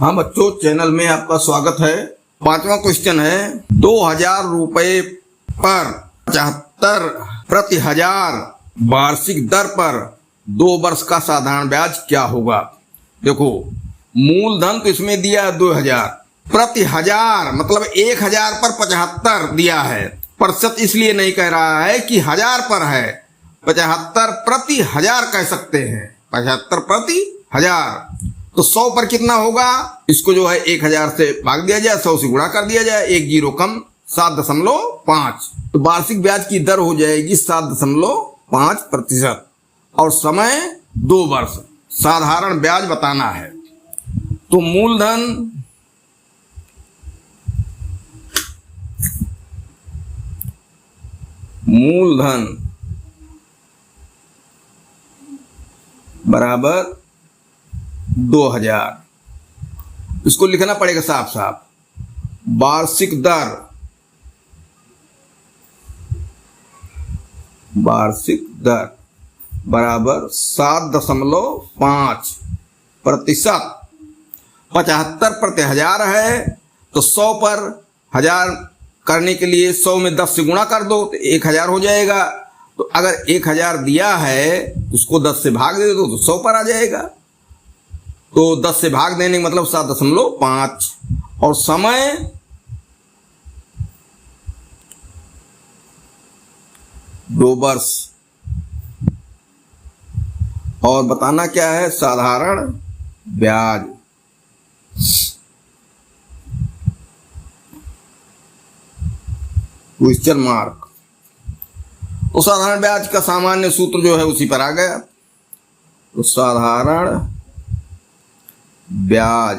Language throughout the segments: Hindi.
हाँ बच्चों, चैनल में आपका स्वागत है। पांचवा क्वेश्चन है 2000 रुपए पर 75 प्रति हजार वार्षिक दर पर 2 वर्ष का साधारण ब्याज क्या होगा। देखो, मूलधन तो इसमें दिया है 2000, प्रति हजार मतलब 1000 पर 75 दिया है। प्रतिशत इसलिए नहीं कह रहा है कि 1000 पर है, 75 प्रति हजार कह सकते हैं, 75 प्रति हजार। तो 100 पर कितना होगा, इसको जो है 1000 से भाग दिया जाए, 100 से गुणा कर दिया जाए, 1 जीरो कम 7.5, तो वार्षिक ब्याज की दर हो जाएगी 7.5% और समय 2 वर्ष। साधारण ब्याज बताना है। तो मूलधन बराबर 2000, इसको लिखना पड़ेगा साफ साफ। वार्षिक दर बराबर 7.5%। 75 प्रति हजार है तो 100 पर 1000 करने के लिए 100 में 10 से गुणा कर दो तो 1000 हो जाएगा। तो अगर 1000 दिया है उसको 10 से भाग दे दो तो 100 पर आ जाएगा। तो 10 से भाग देने का मतलब 7.5 और समय 2 वर्ष। और बताना क्या है, साधारण ब्याज। Question mark. तो साधारण ब्याज का सामान्य सूत्र जो है उसी पर आ गया। तो साधारण ब्याज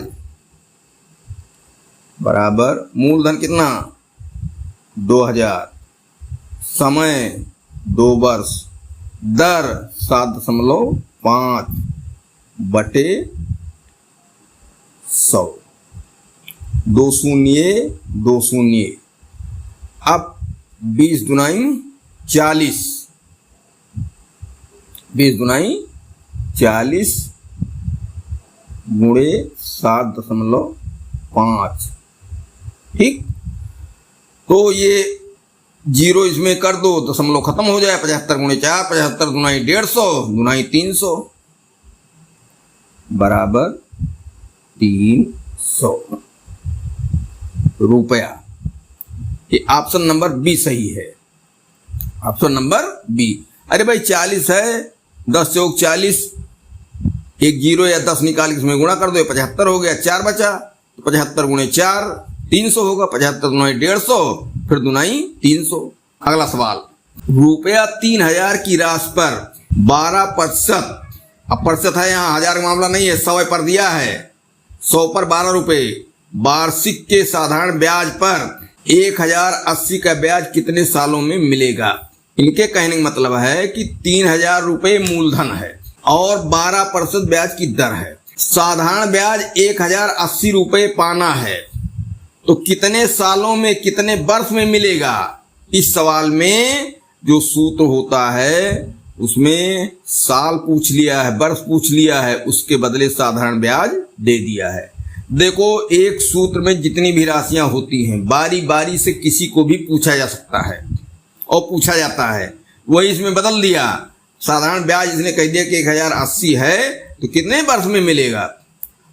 बराबर मूलधन कितना 2000, समय 2 वर्ष, दर 7.5 बटे 100, 2 शून्य 2 शून्य। अब 20 दुनाई 40, 20 दुनाई 40 गुणे 7.5। ठीक, तो ये जीरो इसमें कर दो, दशमलव खत्म हो जाए। 75 गुणे 4, 75 दुनाई 150 दुनाई 300 बराबर 300 रुपया। ये ऑप्शन नंबर बी सही है, ऑप्शन नंबर बी। अरे भाई 40 है, 10 चौक 40, 1 जीरो या 10 निकाल के इसमें गुणा कर दो, 75 हो गया, 4 बचा तो 75 गुणे 4 300 होगा, 75 दुनाई 150 फिर दुनाई 300। अगला सवाल, रुपया 3000 की राशि पर 12%, अब प्रतिशत है यहाँ, 1000 का मामला नहीं है, 100 पर दिया है, 100 पर 12 रुपए वार्षिक के साधारण ब्याज पर 1080 का ब्याज कितने सालों में मिलेगा। इनके कहने का मतलब है कि 3000 रुपए मूलधन है और 12% ब्याज की दर है। साधारण ब्याज 1080 रुपए पाना है तो कितने सालों में, कितने वर्ष में मिलेगा। इस सवाल में जो सूत्र होता है उसमें साल पूछ लिया है, वर्ष पूछ लिया है, उसके बदले साधारण ब्याज दे दिया है। देखो, एक सूत्र में जितनी भी राशियां होती हैं बारी बारी से किसी को भी पूछा जा सकता है और पूछा जाता है, वही इसमें बदल दिया। साधारण ब्याज इसने कह दिया कि 1080 है तो कितने वर्ष में मिलेगा।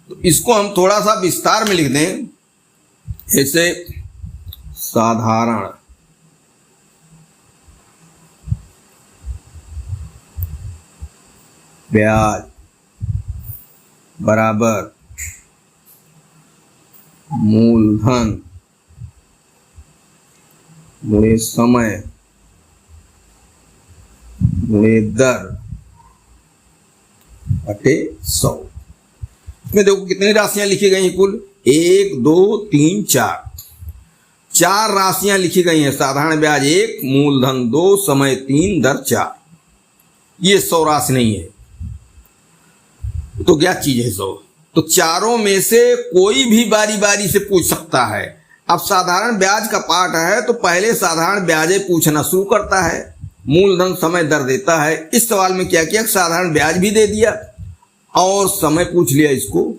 तो इसको हम थोड़ा सा विस्तार में लिख दें, ऐसे साधारण ब्याज बराबर मूलधन गुणे समय गुणे दर बटे 100। इसमें देखो कितनी राशियां लिखी गई हैं, कुल 1 2 3 4 राशियां लिखी गई हैं। साधारण ब्याज 1, मूलधन 2, समय 3, दर 4। ये 100 राशि नहीं है, तो क्या चीज है 100। तो चारों में से कोई भी बारी बारी से पूछ सकता है। अब साधारण ब्याज का पार्ट है तो पहले साधारण ब्याज पूछना शुरू करता है, मूलधन समय दर देता है। इस सवाल में क्या किया, साधारण ब्याज भी दे दिया और समय पूछ लिया इसको।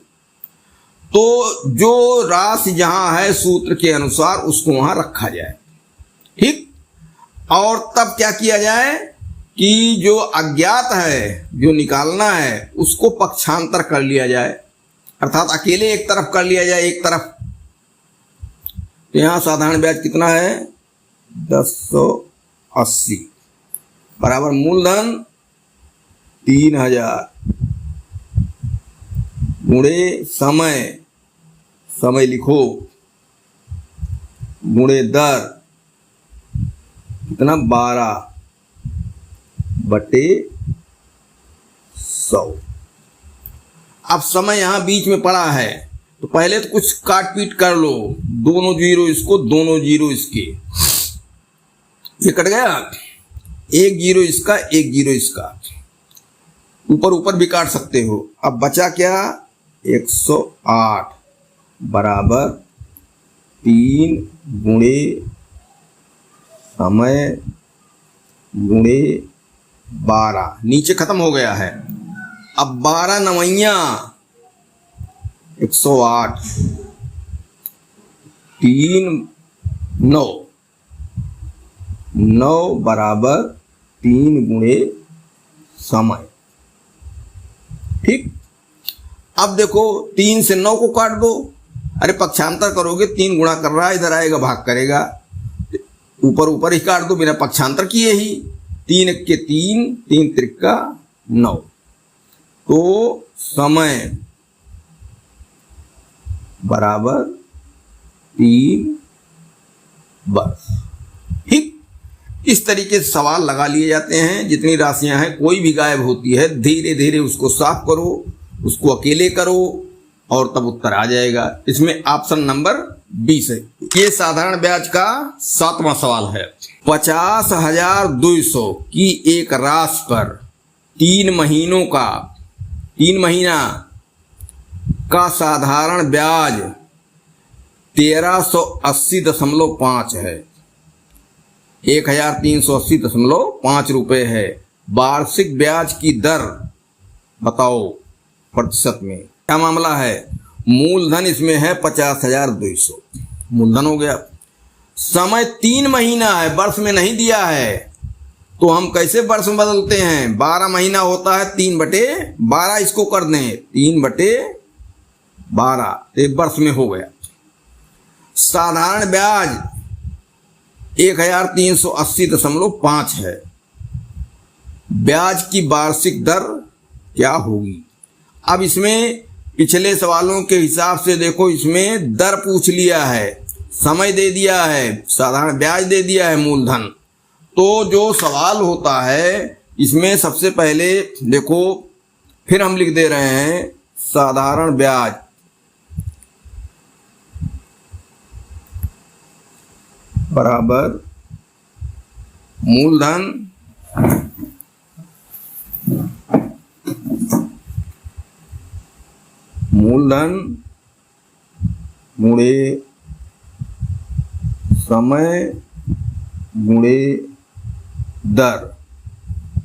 तो जो राशि जहां है सूत्र के अनुसार उसको वहां रखा जाए। ठीक, और तब क्या किया जाए कि जो अज्ञात है, जो निकालना है, उसको पक्षांतर कर लिया जाए, अर्थात अकेले एक तरफ कर लिया जाए, एक तरफ। तो यहां साधारण ब्याज कितना है, 1080 बराबर मूलधन 3000 गुणे समय, समय लिखो, गुणे दर कितना 12/100। अब समय यहां बीच में पड़ा है तो पहले तो कुछ काट पीट कर लो, दोनों जीरो इसको, दोनों जीरो इसके, ये कट गया, एक जीरो इसका, एक जीरो इसका, ऊपर ऊपर भी काट सकते हो। अब बचा क्या, 108 बराबर 3 गुणे समय गुणे 12, नीचे खत्म हो गया है। अब 12 नवैया 108, 3 9 9 बराबर 3 गुणे समय। ठीक, अब देखो 3 से 9 को काट दो, अरे पक्षांतर करोगे 3 गुणा कर रहा है, इधर आएगा भाग करेगा, ऊपर ऊपर ही काट दो बिना पक्षांतर किए ही, 3 के 3, 3 त्रिका 9, तो समय बराबर 3 वर्ष। ठीक, इस तरीके से सवाल लगा लिए जाते हैं। जितनी राशियां हैं, कोई भी गायब होती है, धीरे धीरे उसको साफ करो, उसको अकेले करो और तब उत्तर आ जाएगा। इसमें ऑप्शन नंबर 20 है। ये साधारण ब्याज का 7वां सवाल है। 50,200 की एक राशि पर 3 महीनों का, 3 महीना का साधारण ब्याज 1380.5 है, 1380.5 रुपए है। वार्षिक ब्याज की दर बताओ प्रतिशत में। क्या मामला है, मूलधन इसमें है 50,200, मूलधन हो गया। समय 3 महीना है, वर्ष में नहीं दिया है, तो हम कैसे वर्ष में बदलते हैं, 12 महीना होता है, 3/12 इसको कर दें, 3/12, एक वर्ष में हो गया। साधारण ब्याज 1380.5 है, ब्याज की वार्षिक दर क्या होगी। अब इसमें पिछले सवालों के हिसाब से देखो, इसमें दर पूछ लिया है, समय दे दिया है, साधारण ब्याज दे दिया है, मूलधन। तो जो सवाल होता है इसमें सबसे पहले देखो, फिर हम लिख दे रहे हैं साधारण ब्याज बराबर मूलधन गुणे समय गुणे दर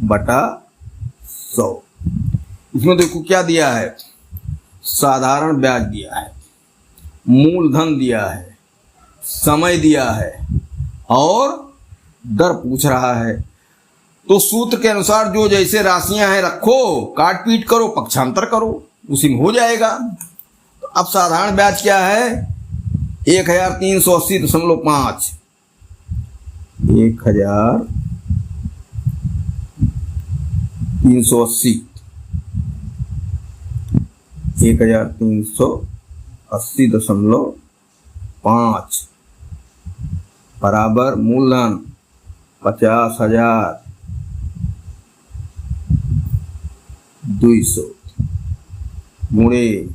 बटा 100। इसमें देखो क्या दिया है, साधारण ब्याज दिया है, मूलधन दिया है, समय दिया है और दर पूछ रहा है। तो सूत्र के अनुसार जो जैसे राशियां हैं रखो, काट पीट करो, पक्षांतर करो, उसी में हो जाएगा। तो अब साधारण ब्याज क्या है, 1380.5, 1380, 1380.5 बराबर मूलधन 50,200 गुणे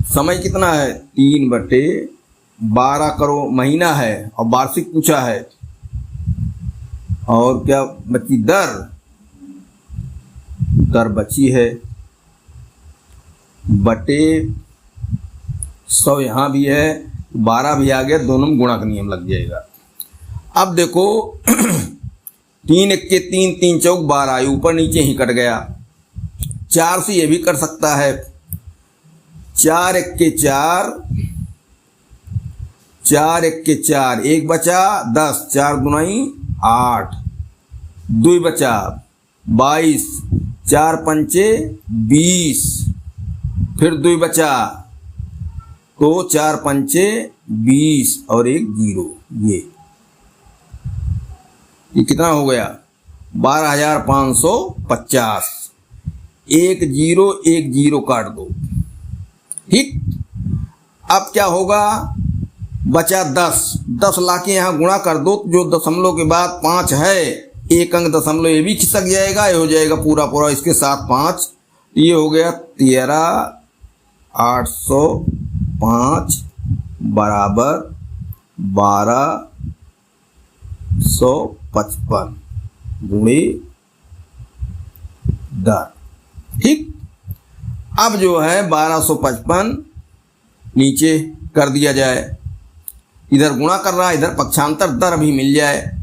समय कितना है, 3/12 करो, महीना है और वार्षिक पूछा है, और क्या बची, दर बची है बटे 100, यहाँ भी है, 12 भी आ गया, दोनों में गुणा का नियम लग जाएगा। अब देखो 3 के 3, 3 चौक 12, ऊपर नीचे ही कट गया। 4 से ये भी कर सकता है, 4 एक्के 4, 4 एक्के 4, 1 बचा 10, 4 दुनाई 8, 2 बचा 22, 4 पंचे 20, फिर 2 बचा तो 4 पंचे 20 और 1 0। ये कितना हो गया? 12,550। 1 0 काट दो। ठीक, अब क्या होगा? बचा 10 लाके यहां गुणा कर दो, जो दशमलव के बाद 5 है, एक अंक दशमलव ये भी खिसक जाएगा, ये हो जाएगा पूरा पूरा इसके साथ 5। ये हो गया 13,805 बराबर 1255 गुणे दर। ठीक, अब जो है 1255 नीचे कर दिया जाए, इधर गुणा कर रहा है, इधर पक्षांतर दर भी मिल जाए।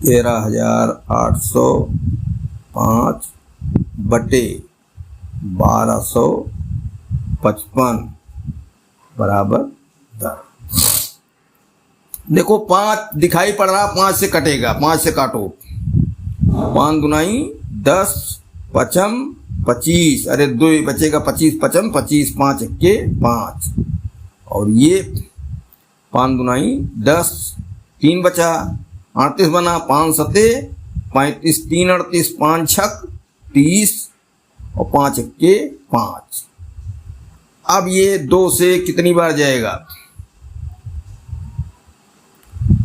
13,805 बटे 1255 बराबर दर। देखो 5 दिखाई पड़ रहा, 5 से कटेगा, 5 से काटो। 5 दुनाई 10, 5 25, अरे 2 बचेगा 25 5 25, 5 एक्के 5, और ये 5 दुनाई 10, 3 बचा 38 बना, 5 सते 35, 3 38, 5 छक 30 और 5 एक्के 5। अब ये 2 से कितनी बार जाएगा?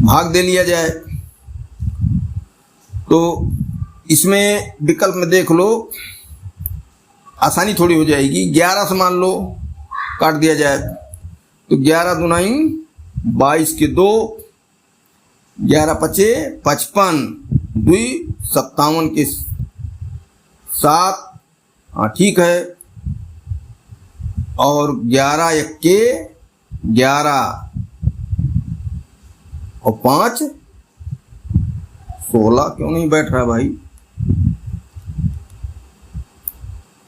भाग दे लिया जाए। तो इसमें विकल्प में देख लो, आसानी थोड़ी हो जाएगी। 11 से मान लो काट दिया जाए तो 11 दुनाई 22 के 2, 11 पचे 55, 2 57 के 7, हाँ ठीक है, और 11 एक्के 11 और 5 16। क्यों नहीं बैठ रहा भाई?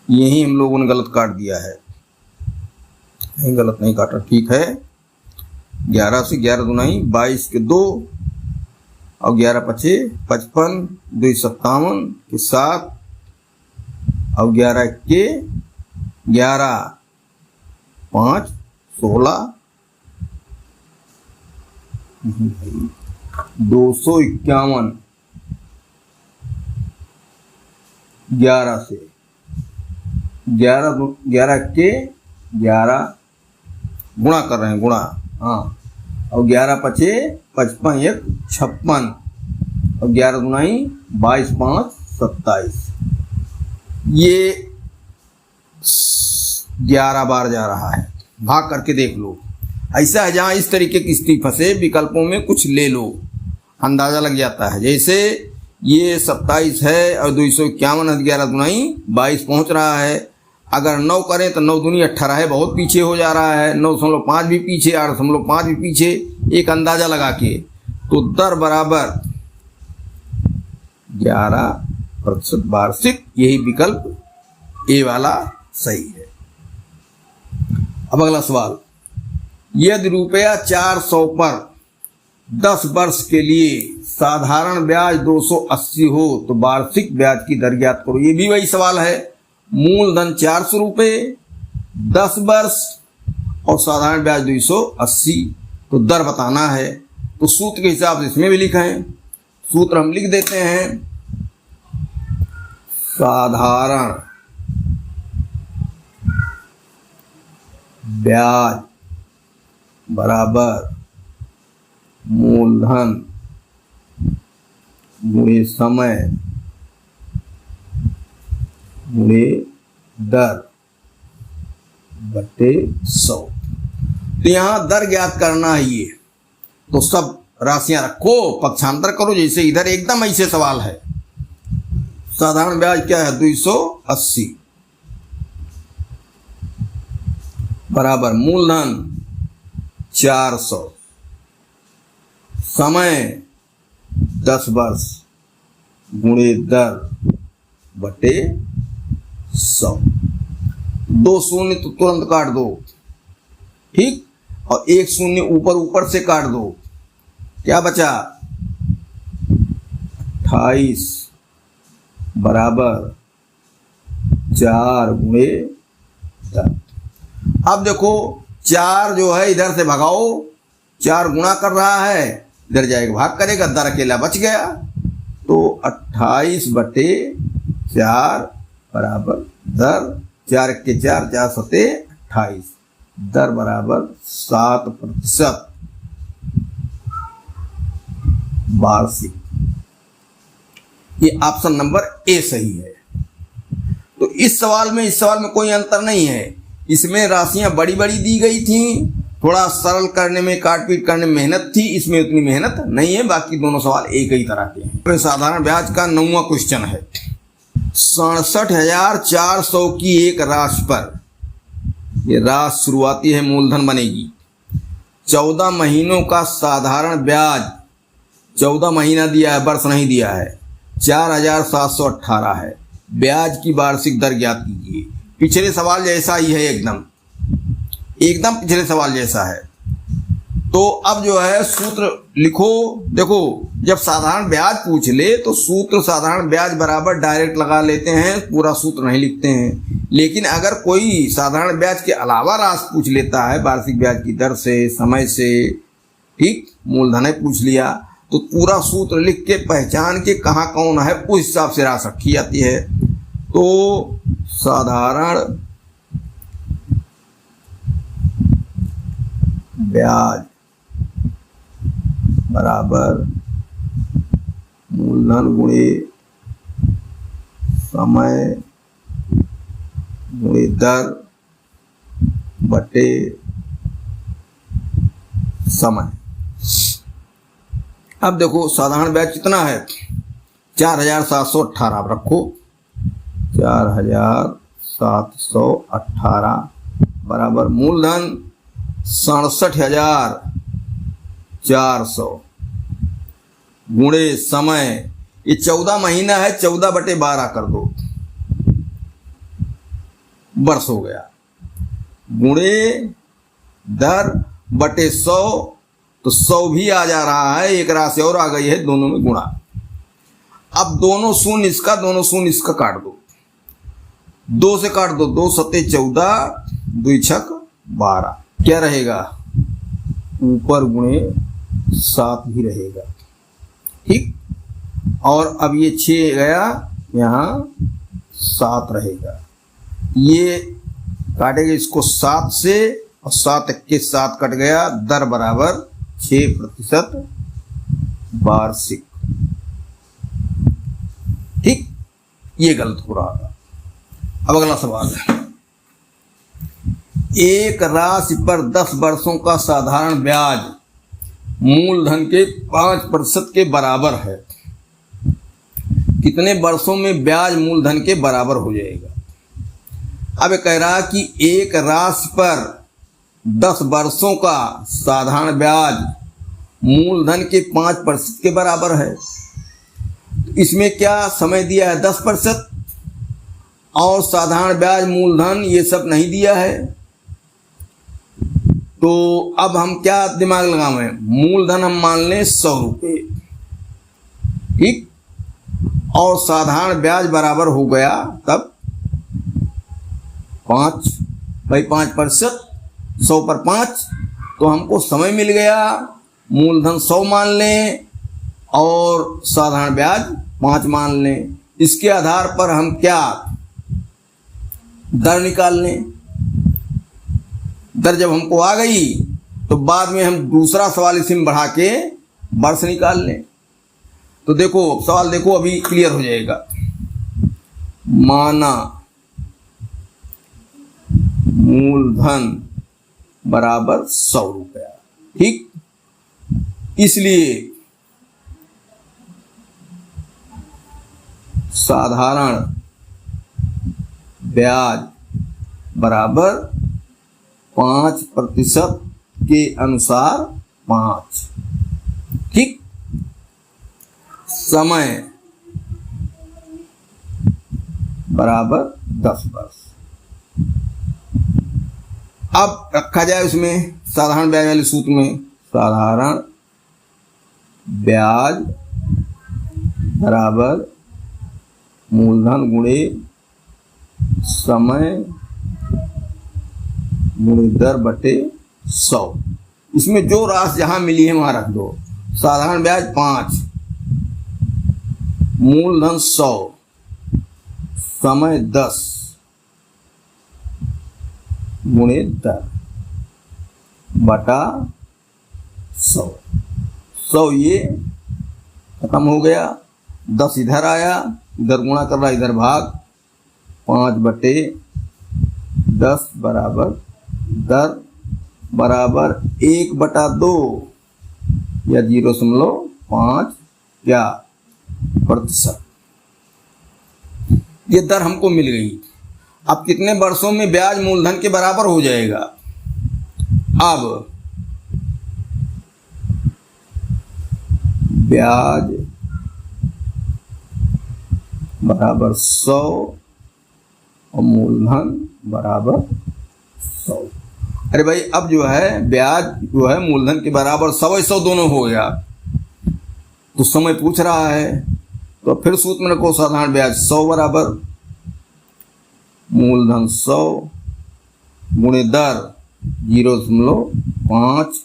यही हम लोगों ने गलत काट दिया है। नहीं, गलत नहीं काटा, ठीक है। 11 से 11 दुनाई 22 के 2 और 11 पचे 55, 2 57 के 7 और 11 के 11, 5 16, 251 11 से 11 के 11 गुणा कर रहे हैं, गुणा, हाँ, और 11 पचे 55, 1 56 और 11 दुनाई 22, 5 27। ये 11 बार जा रहा है। भाग करके देख लो। ऐसा है जहां इस तरीके की स्थिति फंसे, विकल्पों में कुछ ले लो, अंदाजा लग जाता है। जैसे ये 27 है और 251 है, 11 दुनाई 22 पहुंच रहा है। अगर 9 करें तो 9 दूनी 18 है, बहुत पीछे हो जा रहा है। 9.5 भी पीछे, 8.5 भी पीछे। एक अंदाजा लगा के तो दर बराबर 11% वार्षिक। यही विकल्प ए वाला सही है। अब अगला सवाल, यदि रुपया 400 पर 10 वर्ष के लिए साधारण ब्याज 280 हो तो वार्षिक ब्याज की दर ज्ञात करो। ये भी वही सवाल है। मूलधन 400 रुपये, 10 वर्ष और साधारण ब्याज 280, तो दर बताना है। तो सूत्र के हिसाब से इसमें भी लिखें। सूत्र हम लिख देते हैं, साधारण ब्याज बराबर मूलधन गुणे समय गुणे दर बटे 100। तो यहां दर ज्ञात करना है। ये तो सब राशियां रखो, पक्षांतर करो। जैसे इधर एकदम ऐसे सवाल है। साधारण ब्याज क्या है? 280 बराबर मूलधन 400, समय 10 वर्ष गुणे दर बटे 100। 2 शून्य तो तुरंत काट दो, ठीक, और 1 शून्य ऊपर ऊपर से काट दो, क्या बचा 28 बराबर 4 गुणे 10। अब देखो 4 जो है इधर से भगाओ, 4 गुणा कर रहा है, इधर जाएगा भाग करेगा, 10 अकेला बच गया, तो 28/4 बराबर 10, 4 के 4, 4 सते 28, 10 बराबर 7% वार्षिक। ये ऑप्शन नंबर ए सही है। तो इस सवाल में कोई अंतर नहीं है, इसमें राशियां बड़ी बड़ी दी गई थी, थोड़ा सरल करने में काटपीट करने में मेहनत थी, इसमें उतनी मेहनत नहीं है, बाकी दोनों सवाल एक ही तरह के हैं। साधारण ब्याज का 9वां क्वेश्चन है, 67,400 की एक राशि पर, ये राशि शुरुआती है, मूलधन बनेगी, 14 महीनों का साधारण ब्याज, 14 महीना दिया है, वर्ष नहीं दिया है, 4,718 है। ब्याज की वार्षिक दर ज्ञात कीजिए। पिछले सवाल जैसा ही है, एकदम पिछले सवाल जैसा है। तो अब जो है सूत्र लिखो। देखो जब साधारण ब्याज पूछ ले तो सूत्र साधारण ब्याज बराबर डायरेक्ट लगा लेते हैं, पूरा सूत्र नहीं लिखते हैं। लेकिन अगर कोई साधारण ब्याज के अलावा राशि पूछ लेता है, वार्षिक ब्याज की दर से, समय से, ठीक, मूलधन पूछ लिया, तो पूरा सूत्र लिख के पहचान के कहाँ कौन है उस हिसाब से राशि रखी जाती है। तो साधारण ब्याज बराबर मूलधन गुणे समय गुणे दर बटे समय। अब देखो साधारण ब्याज कितना है, 4,718 रखो, 4,718 बराबर मूलधन 67,400 गुणे समय, ये 14 महीना है, 14/12 कर दो, वर्ष हो गया, गुणे दर बटे 100, तो 100 भी आ जा रहा है, एक राशि और आ गई है, दोनों में गुणा। अब दोनों शून्य इसका, दोनों शून्य इसका काट दो, 2 से काट दो, 2 सते 14, 2 छक 12, क्या रहेगा, ऊपर गुणे 7 ही रहेगा, ठीक। और अब ये 6 गया, यहाँ 7 रहेगा, ये काटेगा इसको 7 से, और 7 के 7 कट गया, दर बराबर 6% वार्षिक, ठीक। ये गलत हो रहा था। अब अगला सवाल है, एक राशि पर 10 वर्षों का साधारण ब्याज मूलधन के 5% के बराबर है, कितने वर्षों में ब्याज मूलधन के बराबर हो जाएगा। अब कह रहा कि एक राशि पर 10 वर्षों का साधारण ब्याज मूलधन के 5% के बराबर है। इसमें क्या समय दिया है 10%, और साधारण ब्याज मूलधन ये सब नहीं दिया है। तो अब हम क्या दिमाग लगाएं, मूलधन हम मान लें 100 रुपये, ठीक, और साधारण ब्याज बराबर हो गया तब 5/5%, 100 पर 5, तो हमको समय मिल गया, मूलधन 100 मान लें और साधारण ब्याज 5 मान लें। इसके आधार पर हम क्या दर निकाल लें। दर जब हमको आ गई तो बाद में हम दूसरा सवाल इसी में बढ़ा के वर्ष निकाल लें। तो देखो सवाल देखो, अभी क्लियर हो जाएगा। माना मूलधन बराबर 100 रुपया, ठीक, इसलिए साधारण ब्याज बराबर 5% के अनुसार 5, ठीक। समय बराबर 10 वर्ष, अब रखा जाए उसमें साधारण ब्याज वाले सूत्र में, साधारण ब्याज बराबर मूलधन गुणे समय गुणे दर बटे 100। इसमें जो राशि जहां मिली है वहां रख दो। साधारण ब्याज 5, मूलधन 100, समय 10 गुणे दर बटा 100। 100 ये खत्म हो गया, 10 इधर आया, इधर गुणा कर रहा, इधर भाग, 5 बटे 10 बराबर दर बराबर 1 बटा 2 या 0.5 क्या प्रतिशत। ये दर हमको मिल गई। अब कितने वर्षों में ब्याज मूलधन के बराबर हो जाएगा? अब ब्याज बराबर 100 और मूलधन बराबर 100। अरे भाई अब जो है ब्याज जो है मूलधन के बराबर 100 दोनों हो गया, तो समय पूछ रहा है तो फिर सूत्र में रखो साधारण ब्याज 100 बराबर मूलधन 100 गुणे दर 0.5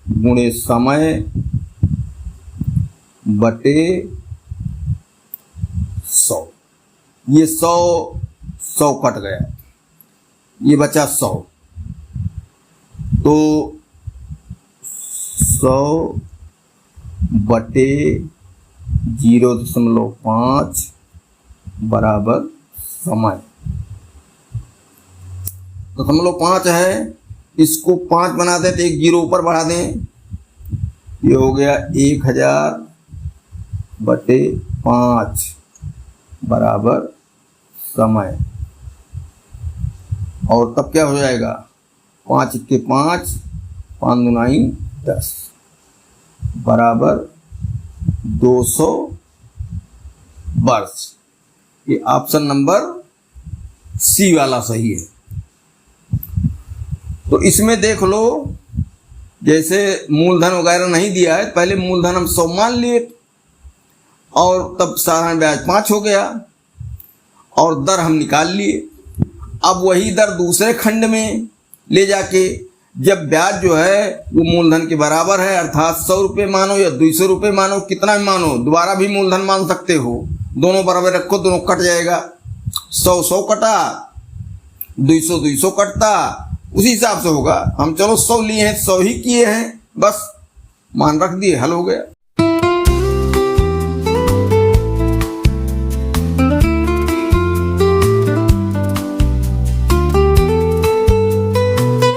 गुणे समय बटे 100। ये 100 कट गया, ये बचा 100, तो 100 बटे 0.5 बराबर समय। 0.5 है, इसको 5 बना दें तो एक 0 ऊपर बढ़ा दें, ये हो गया 1000 बटे 5 बराबर समय। और तब क्या हो जाएगा? 5 के 5, 5 दूनाई 10 बराबर 200 वर्ष। ये ऑप्शन नंबर सी वाला सही है। तो इसमें देख लो, जैसे मूलधन वगैरह नहीं दिया है, पहले मूलधन हम 100 मान लिए और तब साधारण ब्याज 5 हो गया और दर हम निकाल लिए। अब वही दर दूसरे खंड में ले जाके जब ब्याज जो है वो मूलधन के बराबर है, अर्थात 100 रुपये मानो या 200 रुपये मानो, कितना भी मानो, दोबारा भी मूलधन मान सकते हो, दोनों बराबर रखो, दोनों कट जाएगा। 100 कटा, 200 कटता, उसी हिसाब से होगा। हम चलो 100 लिए हैं, 100 ही किए हैं, बस मान रख दिए, हल हो गया।